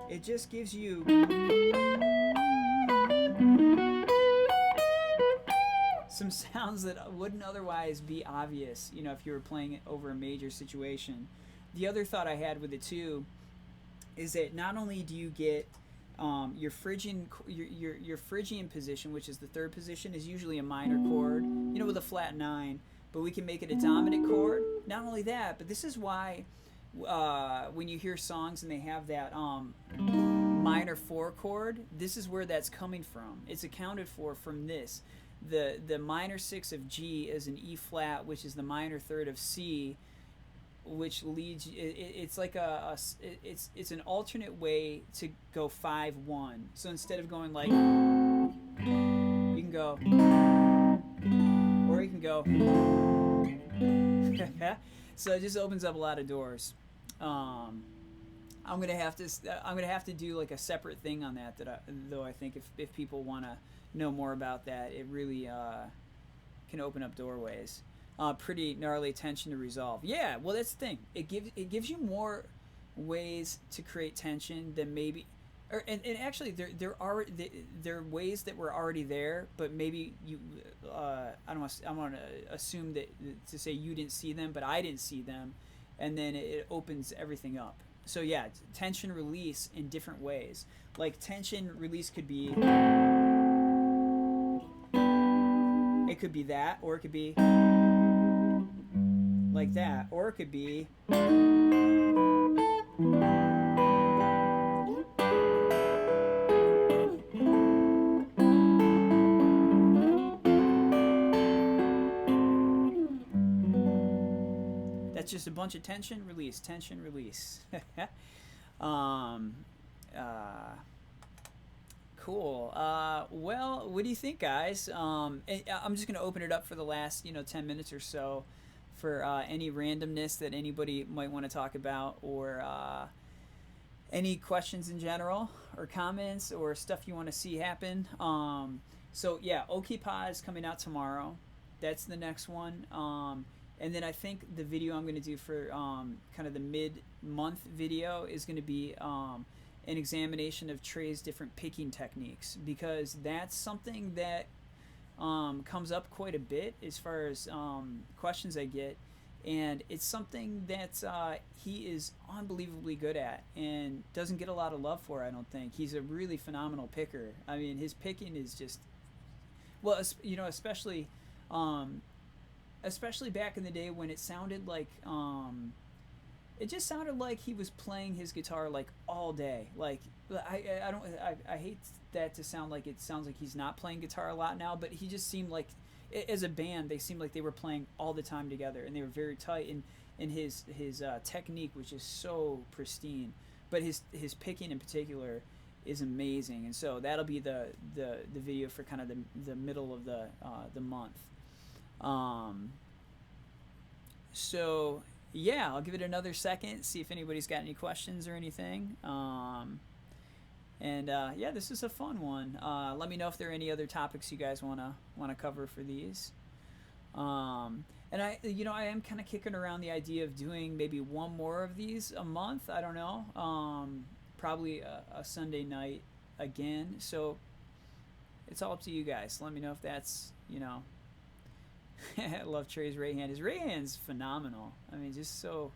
It just gives you some sounds that wouldn't otherwise be obvious, you know, if you were playing it over a major situation. The other thought I had with it too is that not only do you get your Phrygian your Phrygian position, which is the third position, is usually a minor chord, with a flat 9, but we can make it a dominant chord. Not only that, but this is why when you hear songs and they have that minor 4 chord, this is where that's coming from. It's accounted for from this. The minor 6 of G is an E flat, which is the minor third of C, which leads it's like it's an alternate way to go 5-1. So instead of going like, you can go, or you can go. So it just opens up a lot of doors. I'm gonna have to do like a separate thing on that. Though I think if people want to know more about that, it really can open up doorways. Pretty gnarly tension to resolve. Yeah, well, that's the thing. It gives you more ways to create tension than maybe, and actually there are ways that were already there, but maybe you I want to assume that to say you didn't see them, but I didn't see them, and then it opens everything up. So yeah, tension release in different ways. Like tension release could be, it could be that, or it could be like that, or it could be that's just a bunch of tension release. Cool. Well, what do you think, guys? I'm just going to open it up for the last 10 minutes or so for any randomness that anybody might want to talk about, or any questions in general, or comments, or stuff you want to see happen. So yeah, Okipa is coming out tomorrow. That's the next one. And then I think the video I'm going to do for kind of the mid-month video is going to be an examination of Trey's different picking techniques, because that's something that comes up quite a bit as far as questions I get, and it's something that he is unbelievably good at and doesn't get a lot of love for. I don't think he's a really phenomenal picker. I mean, his picking is just, well, especially back in the day when it sounded like it just sounded like he was playing his guitar like all day. Like I hate that to sound like, it sounds like he's not playing guitar a lot now, but he just seemed like, as a band, they seemed like they were playing all the time together, and they were very tight, and his technique was just so pristine. But his picking in particular is amazing, and so that'll be the video for kind of the middle of the month. So yeah, I'll give it another second, see if anybody's got any questions or anything. Yeah, this is a fun one. Let me know if there are any other topics you guys wanna cover for these. And I am kind of kicking around the idea of doing maybe one more of these a month. I don't know. Probably a Sunday night again. So it's all up to you guys. Let me know if that's I love Trey's right hand. His right hand's phenomenal. I mean, just so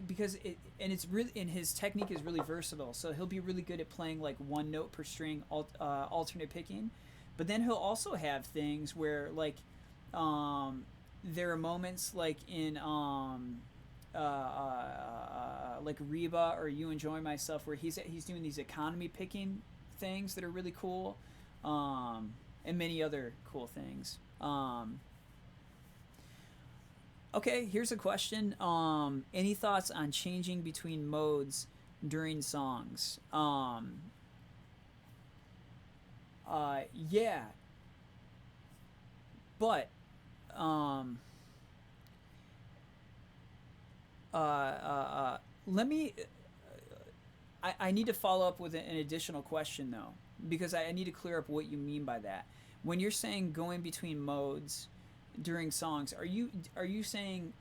because it's really, and his technique is really versatile. So he'll be really good at playing like one note per string, alternate picking, but then he'll also have things where like there are moments like in like Reba or You Enjoy Myself, where he's doing these economy picking things that are really cool. And many other cool things. Okay, here's a question. Any thoughts on changing between modes during songs? Yeah. But let me. I need to follow up with an additional question though, because I need to clear up what you mean by that. When you're saying going between modes during songs, are you saying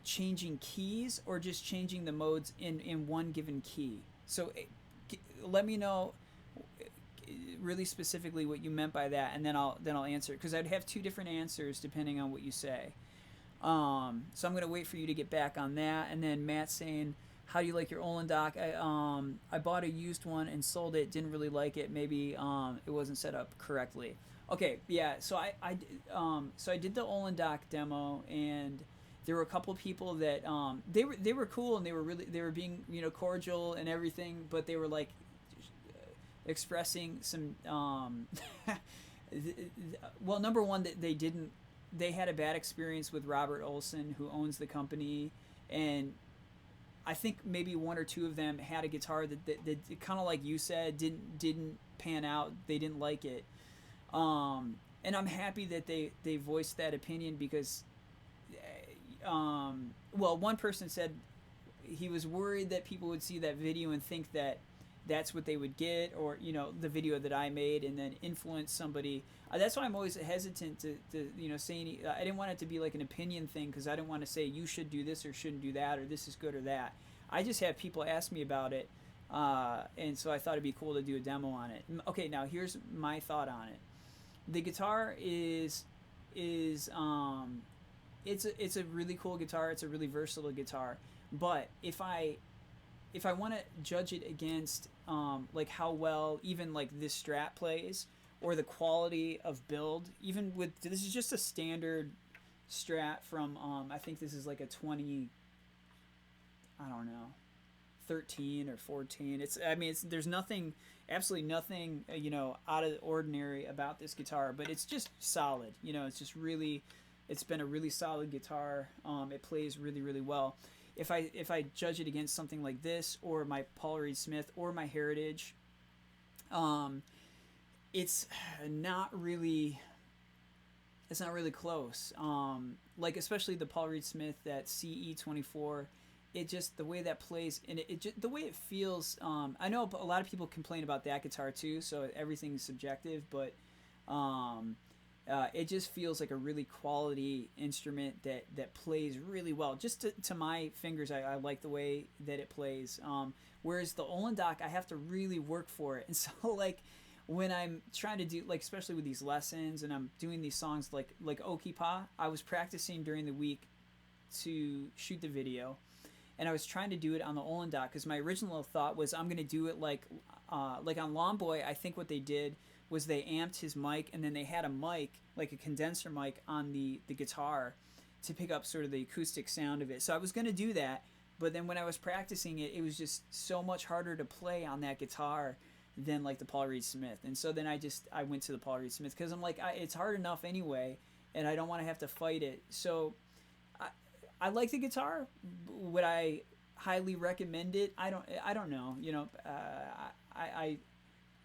changing keys, or just changing the modes in one given key? So let me know really specifically what you meant by that, and then I'll answer it, because I'd have two different answers depending on what you say. So I'm gonna wait for you to get back on that. And then Matt saying, how do you like your Olin dock? I bought a used one and sold it. Didn't really like it. Maybe it wasn't set up correctly. Okay, yeah. So I did the Olin dock demo, and there were a couple people that they were cool, and they were being cordial and everything, but they were like expressing some well, number one, that they had a bad experience with Robert Olson, who owns the company, and I think maybe one or two of them had a guitar that kind of like you said didn't pan out. They didn't like it, and I'm happy that they voiced that opinion, because well, one person said he was worried that people would see that video and think that that's what they would get, or the video that I made, and then influence somebody. That's why I'm always hesitant to say I didn't want it to be like an opinion thing, because I didn't want to say you should do this or shouldn't do that, or this is good or that. I just have people ask me about it, and so I thought it'd be cool to do a demo on it. Okay, now here's my thought on it. The guitar is it's a really cool guitar. It's a really versatile guitar, but if I want to judge it against like how well even like this Strat plays, or the quality of build, even with this is just a standard Strat from I think this is like a 20, I don't know, 13 or 14. There's nothing, absolutely nothing out of the ordinary about this guitar, but it's just solid. It's just really, it's been a really solid guitar. It plays really, really well. If I judge it against something like this, or my Paul Reed Smith, or my Heritage, it's not really close. Like especially the Paul Reed Smith, that CE24, it just, the way that plays, and it just, the way it feels. I know a lot of people complain about that guitar too, so everything's subjective, but it just feels like a really quality instrument that plays really well. Just to my fingers, I like the way that it plays. Whereas the Olin dock, I have to really work for it. And so like when I'm trying to do, like especially with these lessons, and I'm doing these songs like Okipa, I was practicing during the week to shoot the video, and I was trying to do it on the Olin dock, because my original thought was I'm going to do it like on Lawn Boy. I think what they did was they amped his mic, and then they had a mic, like a condenser mic, on the guitar to pick up sort of the acoustic sound of it. So I was going to do that, but then when I was practicing it, it was just so much harder to play on that guitar than like the Paul Reed Smith. And so then I went to the Paul Reed Smith, because I'm like, it's hard enough anyway, and I don't want to have to fight it. So I like the guitar. Would I highly recommend it? I don't know.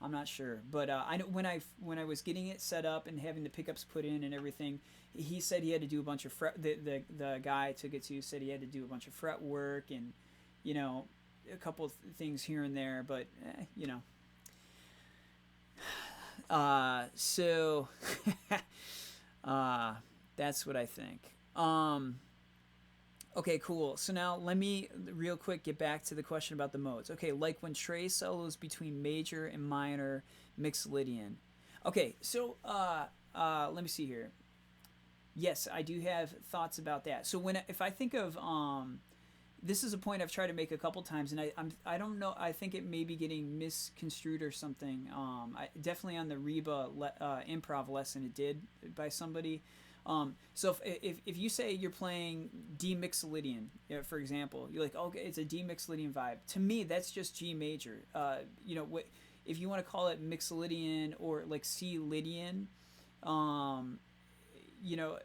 I'm not sure, but I know when I was getting it set up and having the pickups put in and everything, he said he had to do a bunch of fret. The guy I took it to said he had to do a bunch of fret work and a couple of things here and there, but so that's what I think. Okay, cool. So now let me real quick get back to the question about the modes. Okay, like when Trey solos between major and minor Mixolydian. Okay, so let me see here. Yes, I do have thoughts about that. So if I think of this is a point I've tried to make a couple times, and I don't know. I think it may be getting misconstrued or something. Definitely on the Reba improv lesson, it did by somebody. So if you say you're playing D Mixolydian, for example, you're like, okay, it's a D Mixolydian vibe. To me, that's just G major. If you want to call it Mixolydian or like C Lydian,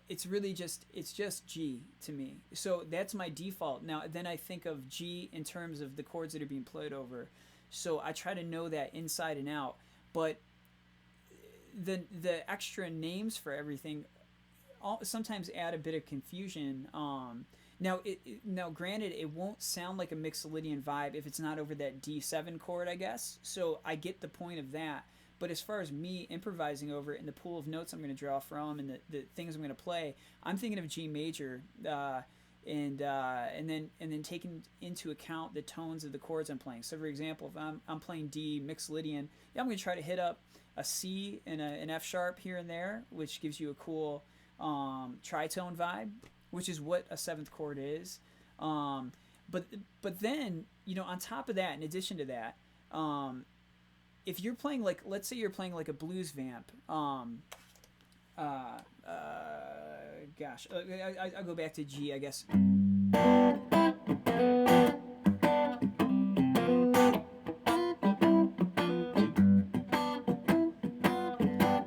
it's really it's just G to me. So that's my default. Now then I think of G in terms of the chords that are being played over. So I try to know that inside and out. But the extra names for everything sometimes add a bit of confusion. Now granted, it won't sound like a Mixolydian vibe if it's not over that D7 chord, I guess. So I get the point of that. But as far as me improvising over it and the pool of notes I'm going to draw from and the things I'm going to play, I'm thinking of G major, and then taking into account the tones of the chords I'm playing. So for example, if I'm playing D Mixolydian, I'm going to try to hit up a C and an F sharp here and there, which gives you a cool tritone vibe. which is what a seventh chord is. But then, you know, on top of that, in addition to that, if you're playing like, let's say you're playing like a blues vamp, I'll go back to G, I guess.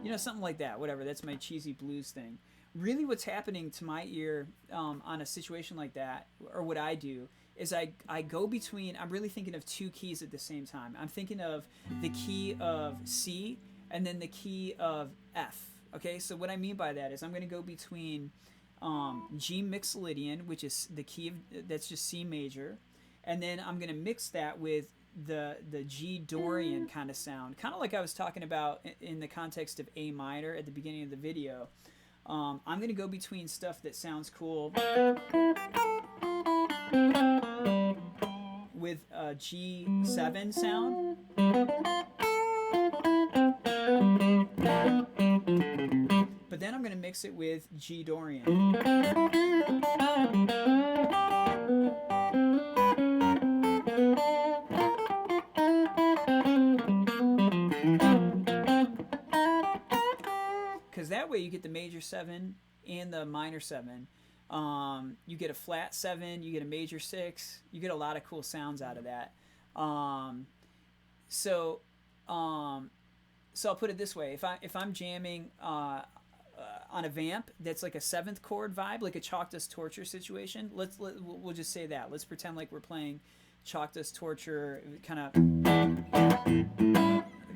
You know, something like that, whatever. That's my cheesy blues thing. Really what's happening to my ear on a situation like that, or what I do, is I go between, I'm really thinking of two keys at the same time. I'm thinking of the key of C and then the key of F. Okay, so what I mean by that is I'm going to go between G Mixolydian, which is the key of, that's just C major, and then I'm going to mix that with the G Dorian kind of sound, kind of like I was talking about in the context of A minor at the beginning of the video. I'm going to go between stuff that sounds cool with a G7 sound, but then I'm going to mix it with G Dorian. Because that way you get the major 7 and the minor 7. You get a flat 7, you get a major 6, you get a lot of cool sounds out of that. So I'll put it this way: if I'm jamming on a vamp that's like a 7th chord vibe, like a Chalk Dust Torture situation, we'll just say that. Let's pretend like we're playing Chalk Dust Torture, kind of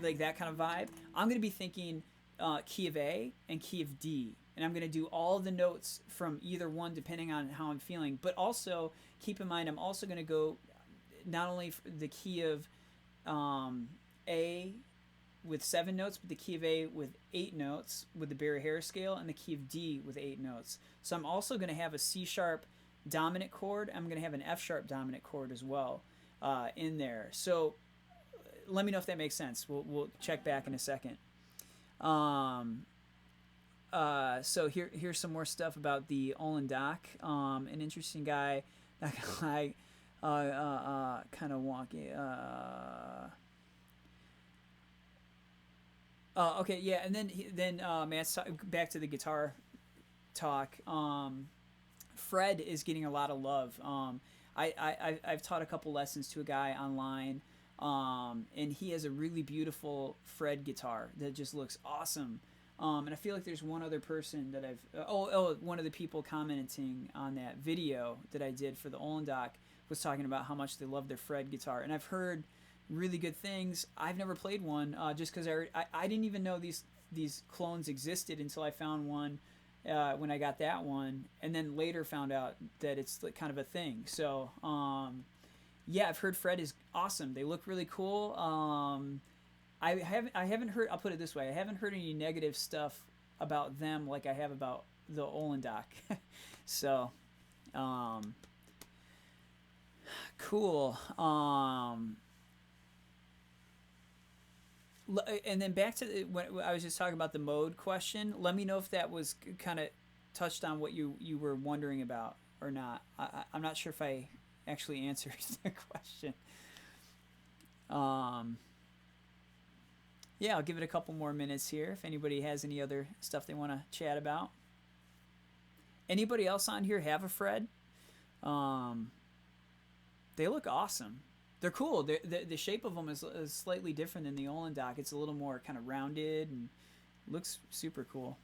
like that kind of vibe. I'm gonna be thinking key of A and key of D, and I'm going to do all the notes from either one depending on how I'm feeling. But also keep in mind, I'm also going to go not only the key of A with 7 notes, but the key of A with 8 notes with the Barry Harris scale, and the key of D with 8 notes. So I'm also going to have a C sharp dominant chord. I'm going to have an F sharp dominant chord as well in there. So let me know if that makes sense. We'll check back in a second. So here's some more stuff about the Olin Doc. An interesting guy. That guy, kind of wonky. Okay, yeah, and then Matt's back to the guitar talk. Fred is getting a lot of love. I've taught a couple lessons to a guy online. And he has a really beautiful Fred guitar that just looks awesome. And I feel like there's one other person that one of the people commenting on that video that I did for the Olin Doc was talking about how much they love their Fred guitar. And I've heard really good things. I've never played one just because I didn't even know these clones existed until I found one when I got that one, and then later found out that it's like kind of a thing. So yeah, I've heard Fred is awesome. They look really cool. I haven't heard. I'll put it this way: I haven't heard any negative stuff about them like I have about the Olin Doc. So, cool. And then back to when I was just talking about the mode question. Let me know if that was kind of touched on what you were wondering about or not. I'm not sure if I actually answered the question. Yeah, I'll give it a couple more minutes here if anybody has any other stuff they want to chat about. Anybody else on here have a Fred? They look awesome. They're cool. The shape of them is slightly different than the Olin Doc. It's a little more kind of rounded and looks super cool.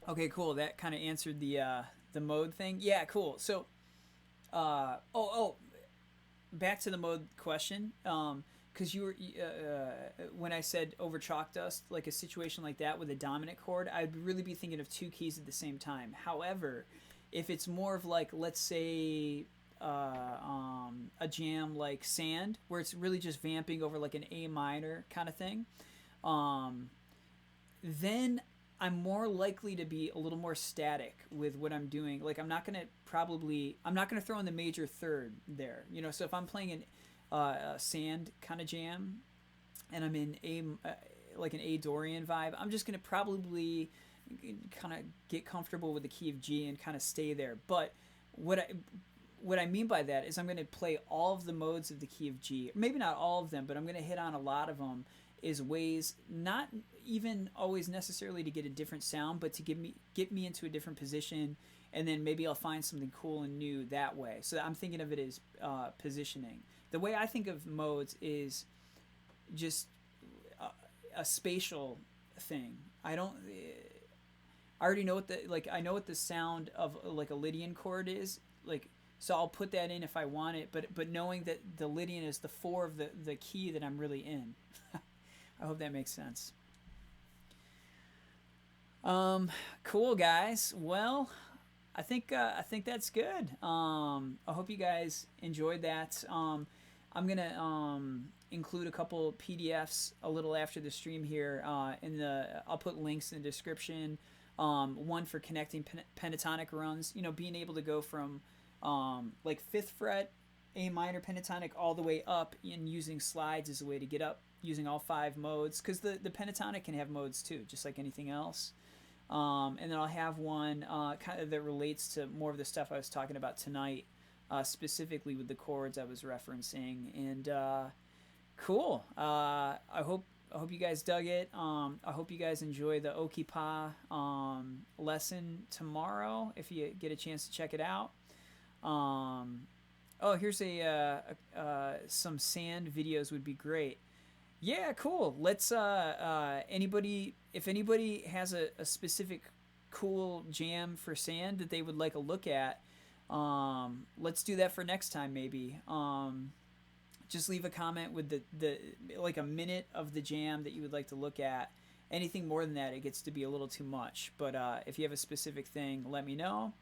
Okay, cool. That kind of answered the mode thing. Yeah, cool. So, back to the mode question. Because you were when I said over Chalk Dust, like a situation like that with a dominant chord, I'd really be thinking of 2 keys at the same time. However, if it's more of like, let's say, a jam like Sand, where it's really just vamping over like an A minor kind of thing, then I'm more likely to be a little more static with what I'm doing. Like I'm not gonna throw in the major third there. You know, so if I'm playing sand kind of jam, and I'm in like an A Dorian vibe, I'm just gonna probably kind of get comfortable with the key of G and kind of stay there. But what I mean by that is I'm going to play all of the modes of the key of G. Maybe not all of them, but I'm going to hit on a lot of them is ways not even always necessarily to get a different sound, but to get me into a different position, and then maybe I'll find something cool and new that way. So I'm thinking of it as positioning. The way I think of modes is just a spatial thing. I already know what I know what the sound of like a Lydian chord is, like, so I'll put that in if I want it, but knowing that the Lydian is the 4 of the key that I'm really in. I hope that makes sense. Cool, guys. Well, I think that's good. I hope you guys enjoyed that. I'm gonna include a couple PDFs a little after the stream here. I'll put links in the description. One for connecting pentatonic runs. You know, being able to go from like 5th fret A minor pentatonic all the way up, and using slides as a way to get up using all 5 modes, because the pentatonic can have modes too, just like anything else. And then I'll have one kind of that relates to more of the stuff I was talking about tonight, specifically with the chords I was referencing. And cool. I hope you guys dug it. I hope you guys enjoy the Okipa lesson tomorrow if you get a chance to check it out. Oh, here's some sand videos would be great. Yeah, cool. Let's if anybody has a specific cool jam for sand that they would like a look at, let's do that for next time maybe. Just leave a comment with the like a minute of the jam that you would like to look at. Anything more than that, it gets to be a little too much. But if you have a specific thing, let me know.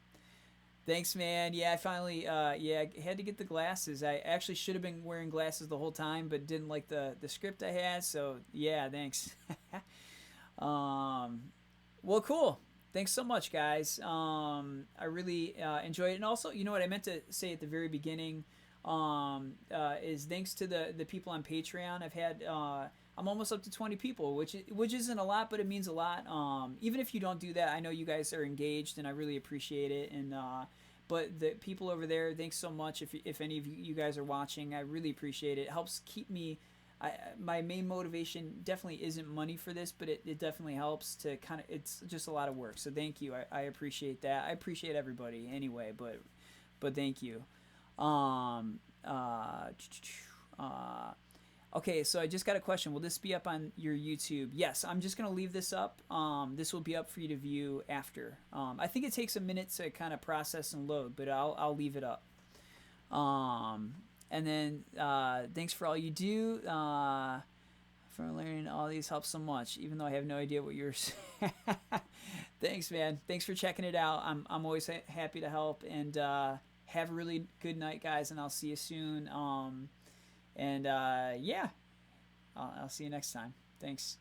Thanks, man. Yeah, I finally I had to get the glasses. I actually should have been wearing glasses the whole time, but didn't like the script I had. So yeah, thanks. Well, cool. Thanks so much, guys. I really enjoyed it. And also, you know what I meant to say at the very beginning is thanks to the people on Patreon. I've had I'm almost up to 20 people, which isn't a lot, but it means a lot. Even if you don't do that, I know you guys are engaged, and I really appreciate it. And but the people over there, thanks so much. If any of you guys are watching, I really appreciate it. It helps keep me. My main motivation definitely isn't money for this, but it definitely helps to kind of. It's just a lot of work, so thank you. I appreciate that. I appreciate everybody anyway, but thank you. Okay, so I just got a question. Will this be up on your YouTube? Yes, I'm just going to leave this up. This will be up for you to view after. I think it takes a minute to kind of process and load, but I'll leave it up. And then thanks for all you do. For learning all these helps so much, even though I have no idea what you're saying. Thanks, man. Thanks for checking it out. I'm always happy to help. And have a really good night, guys, and I'll see you soon. Yeah, I'll see you next time. Thanks.